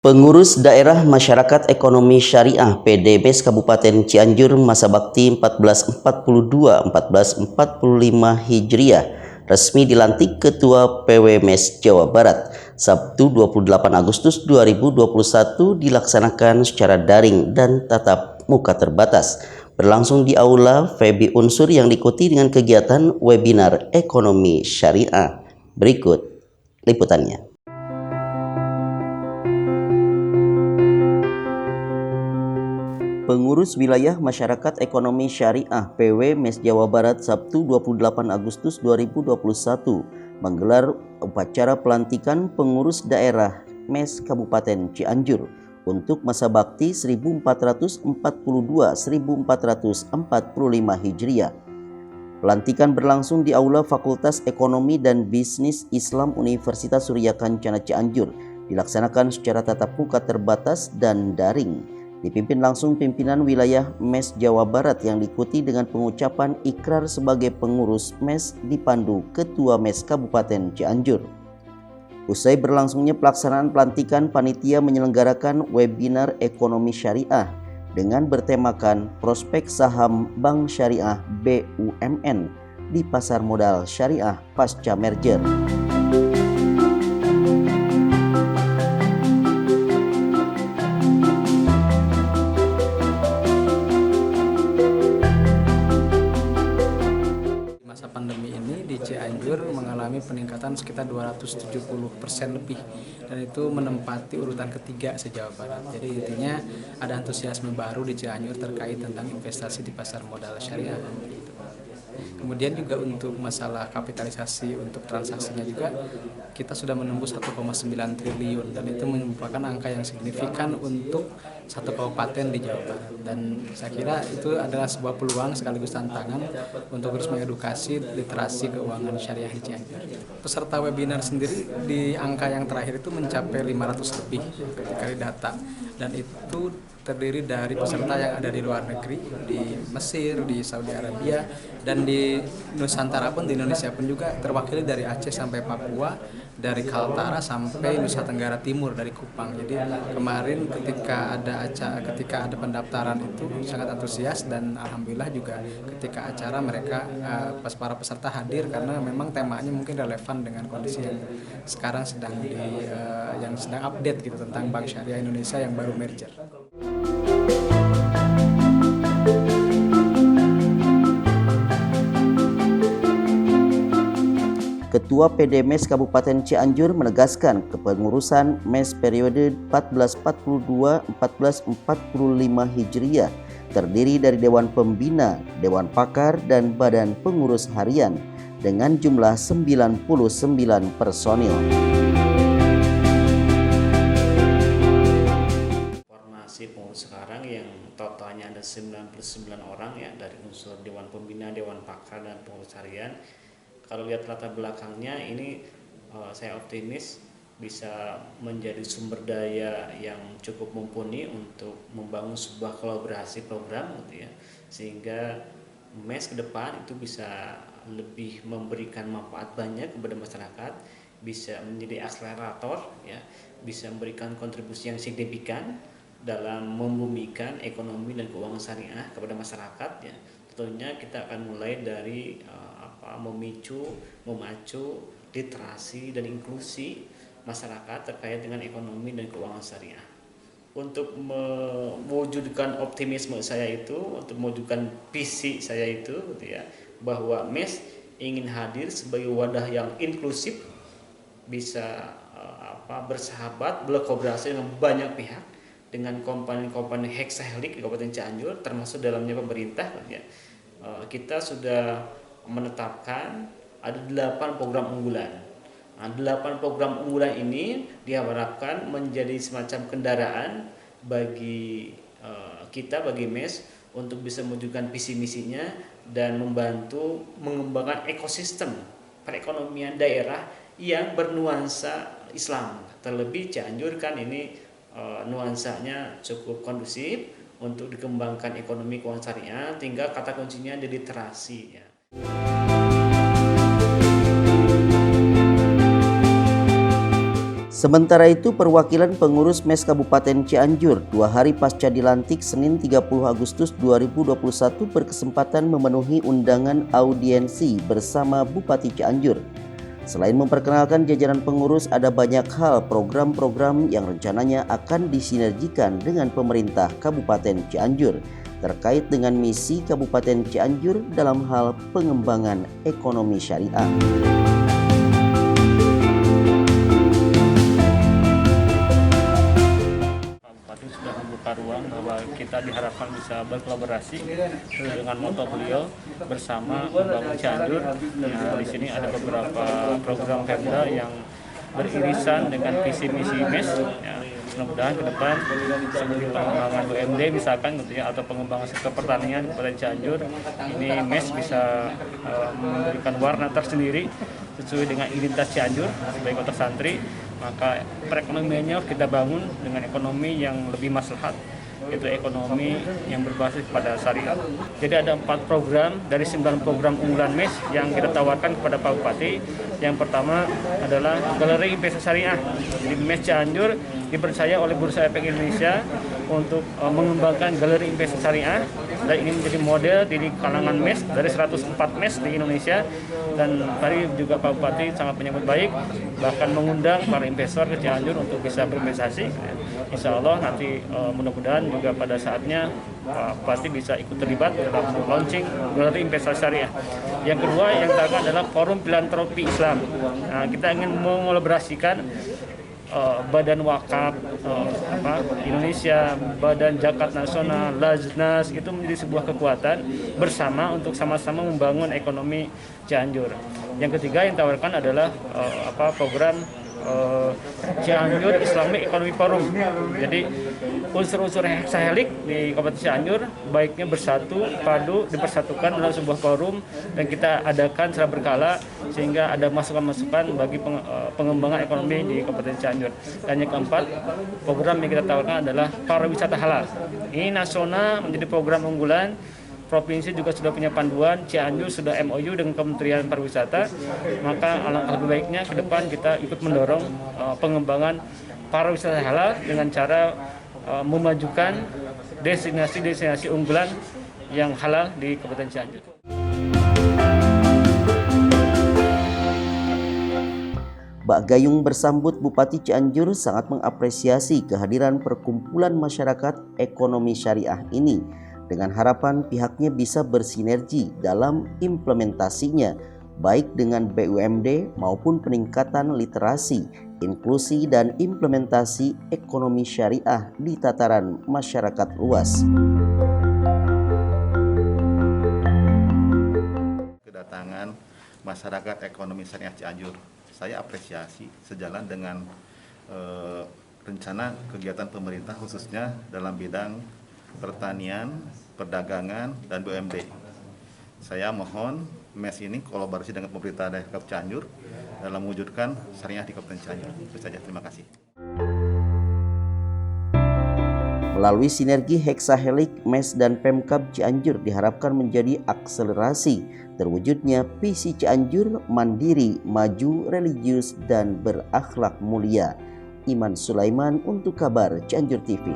Pengurus Daerah Masyarakat Ekonomi Syariah PDMes Kabupaten Cianjur masa bakti 1442-1445 Hijriah resmi dilantik Ketua PWMes Jawa Barat. Sabtu 28 Agustus 2021 dilaksanakan secara daring dan tatap muka terbatas. Berlangsung di Aula Febi Unsur yang diikuti dengan kegiatan webinar ekonomi syariah. Berikut liputannya. Pengurus Wilayah Masyarakat Ekonomi Syariah PWMes Jawa Barat Sabtu 28 Agustus 2021 menggelar upacara pelantikan pengurus daerah MES Kabupaten Cianjur untuk masa bakti 1442-1445 Hijriah. Pelantikan berlangsung di Aula Fakultas Ekonomi dan Bisnis Islam Universitas Surya Kencana Cianjur, dilaksanakan secara tatap muka terbatas dan daring. Dipimpin langsung pimpinan wilayah MES Jawa Barat yang diikuti dengan pengucapan ikrar sebagai pengurus MES dipandu Ketua MES Kabupaten Cianjur. Usai berlangsungnya pelaksanaan pelantikan, panitia menyelenggarakan webinar ekonomi syariah dengan bertemakan prospek saham Bank Syariah BUMN di pasar modal syariah pasca merger. Masa pandemi ini di Cianjur mengalami peningkatan sekitar 270% lebih, dan itu menempati urutan ketiga se-Jawa Barat. Jadi intinya ada antusiasme baru di Cianjur terkait tentang investasi di pasar modal syariah. Kemudian juga untuk masalah kapitalisasi untuk transaksinya juga kita sudah menembus 1,9 triliun, dan itu merupakan angka yang signifikan untuk satu kabupaten di Jawa Barat, dan saya kira itu adalah sebuah peluang sekaligus tantangan untuk terus mengedukasi literasi keuangan syariah di Cianjur. Peserta webinar sendiri di angka yang terakhir itu mencapai 500 lebih ketika didata, dan itu terdiri dari peserta yang ada di luar negeri, di Mesir, di Saudi Arabia, dan di Nusantara pun, di Indonesia pun juga terwakili dari Aceh sampai Papua, dari Kaltara sampai Nusa Tenggara Timur, dari Kupang. Jadi kemarin ketika ada pendaftaran itu sangat antusias, dan alhamdulillah juga ketika acara mereka para peserta hadir karena memang temanya mungkin relevan dengan kondisi yang sekarang sedang update gitu tentang Bank Syariah Indonesia yang baru merger. Ketua PDMes Kabupaten Cianjur menegaskan kepengurusan MES periode 1442-1445 Hijriah terdiri dari Dewan Pembina, Dewan Pakar, dan Badan Pengurus Harian dengan jumlah 99 personil. Formasi pengurus sekarang yang totalnya ada 99 orang ya, dari unsur Dewan Pembina, Dewan Pakar, dan Pengurus Harian. Kalau lihat latar belakangnya ini saya optimis bisa menjadi sumber daya yang cukup mumpuni untuk membangun sebuah kolaborasi program gitu ya, sehingga MES ke depan itu bisa lebih memberikan manfaat banyak kepada masyarakat, bisa menjadi akselerator ya, bisa memberikan kontribusi yang signifikan dalam membumikan ekonomi dan keuangan syariah kepada masyarakat ya. Tentunya kita akan mulai dari memacu literasi dan inklusi masyarakat terkait dengan ekonomi dan keuangan syariah. Untuk mewujudkan optimisme saya itu, untuk mewujudkan visi saya itu gitu ya, bahwa MES ingin hadir sebagai wadah yang inklusif, bisa bersahabat, berkolaborasi dengan banyak pihak, dengan komponen-komponen heksahelik di Kabupaten Cianjur, termasuk dalamnya pemerintah ya. Kita sudah menetapkan ada 8 program unggulan. Nah, 8 program unggulan ini diharapkan menjadi semacam kendaraan bagi bagi MES untuk bisa mewujudkan visi misinya dan membantu mengembangkan ekosistem perekonomian daerah yang bernuansa Islam. Terlebih Cianjur kan ini nuansanya cukup kondusif untuk dikembangkan ekonomi keuangan syariah, tinggal kata kuncinya di literasi ya. Sementara itu, perwakilan pengurus MES Kabupaten Cianjur 2 hari pasca dilantik Senin 30 Agustus 2021 berkesempatan memenuhi undangan audiensi bersama Bupati Cianjur. Selain memperkenalkan jajaran pengurus, ada banyak hal program-program yang rencananya akan disinergikan dengan pemerintah Kabupaten Cianjur terkait dengan misi Kabupaten Cianjur dalam hal pengembangan ekonomi syariah. Bupati sudah membuka ruang bahwa kita diharapkan bisa berkolaborasi dengan moto beliau bersama membangun Cianjur. Nah, di sini ada beberapa program Pemda yang beririsan dengan visi misi MES. Ya, mudah-mudahan ke depan seperti pengembangan BUMD misalkan gitu ya, atau pengembangan sektor pertanian Kabupaten Cianjur, ini MES bisa memberikan warna tersendiri sesuai dengan identitas Cianjur sebagai kota santri. Maka perekonomiannya kita bangun dengan ekonomi yang lebih maslahat, yaitu ekonomi yang berbasis pada syariat. Jadi ada 4 program dari 9 program unggulan MES yang kita tawarkan kepada Pak Bupati. Yang pertama adalah Galeri Investasi Syariah. Di MES Cianjur dipercaya oleh Bursa Efek Indonesia untuk mengembangkan galeri investasi syariah, dan ini menjadi model di kalangan MES dari 104 MES di Indonesia. Dan tadi juga Pak Bupati sangat menyambut baik, bahkan mengundang para investor ke Cianjur untuk bisa berinvestasi. Insya Allah nanti mudah-mudahan juga pada saatnya Pak Bupati bisa ikut terlibat dalam launching galeri investasi syariah. Yang kedua yang terakhir adalah Forum Filantropi Islam. Nah, kita ingin mengolaborasikan Badan Wakaf Indonesia, Badan Zakat Nasional, Lajnas, itu menjadi sebuah kekuatan bersama untuk sama-sama membangun ekonomi Cianjur. Yang ketiga yang ditawarkan adalah program Cianjur Islamic Economy Forum. Jadi unsur-unsur heksahelik di Kabupaten Cianjur baiknya bersatu, padu, dipersatukan dalam sebuah forum, dan kita adakan secara berkala sehingga ada masukan-masukan bagi pengembangan ekonomi di Kabupaten Cianjur. Dan yang keempat, program yang kita tawarkan adalah pariwisata halal. Ini nasional menjadi program unggulan. Provinsi juga sudah punya panduan, Cianjur sudah MOU dengan Kementerian Pariwisata, maka alangkah lebih baiknya ke depan kita ikut mendorong pengembangan pariwisata halal dengan cara memajukan destinasi-destinasi unggulan yang halal di Kabupaten Cianjur. Mbak Gayung bersambut Bupati Cianjur sangat mengapresiasi kehadiran perkumpulan masyarakat ekonomi syariah ini, dengan harapan pihaknya bisa bersinergi dalam implementasinya, baik dengan BUMD maupun peningkatan literasi, inklusi, dan implementasi ekonomi syariah di tataran masyarakat luas. Kedatangan masyarakat ekonomi syariah Cianjur, saya apresiasi sejalan dengan rencana kegiatan pemerintah khususnya dalam bidang pertanian, perdagangan, dan BUMD. Saya mohon MES ini kolaborasi dengan pemerintah daerah Kabupaten Cianjur dalam mewujudkan syariah di Kabupaten Cianjur. Itu saja, terima kasih. Melalui sinergi heksahelik, MES dan Pemkab Cianjur diharapkan menjadi akselerasi terwujudnya visi Cianjur mandiri, maju, religius, dan berakhlak mulia. Iman Sulaiman untuk Kabar Cianjur TV.